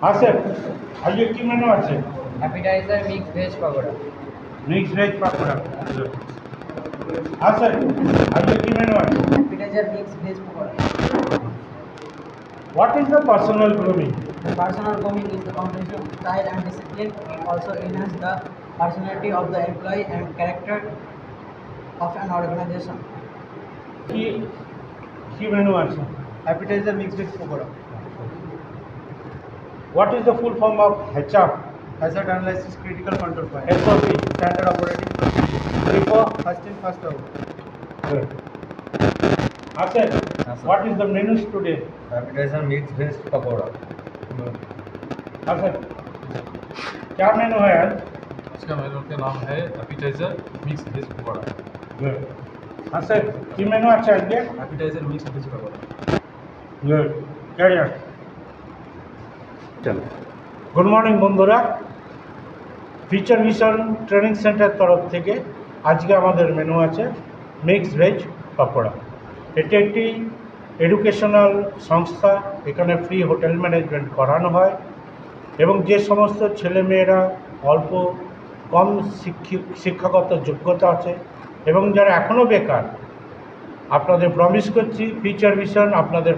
हाँ सर, आइए की मेनू আছে appetiser mix veg pakora. Mix veg pakora. हाँ सर, आइए की मेनू আছে appetiser mix veg pakora. What is the personal grooming? Personal grooming is the combination of style and discipline. It also enhances the personality of the employee and character of an organization. কি menu আছে appetiser mix veg pakora. What is the full form of HR? Hazard analysis critical control point. SOP. Standard operating procedure. FIFO. First in first out. Good. हाँ sir, हाँ sir. what is the menus today? Appetizer mix veg pakora. हाँ sir, क्या मेनू है आज? इसका मेनू का नाम है appetizer mix veg pakora. Good. हाँ सर, की मेनू আছে আজকে? Appetizer mix veg pakora. Good. Carry on. চলো। গুড মর্নিং বন্ধুরা, ফিচার মিশন ট্রেনিং সেন্টার তরফ থেকে আজকে আমাদের মেনু আছে মিক্স ভেজ পাকোড়া। এটি একটি এডুকেশনাল সংস্থা, এখানে ফ্রি হোটেল ম্যানেজমেন্ট করানো হয় এবং যে সমস্ত ছেলেমেয়েরা অল্প কম শিক্ষাগত যোগ্যতা আছে এবং যারা এখনও বেকার, আপনাদের প্রমিস করছি ফিচার মিশন আপনাদের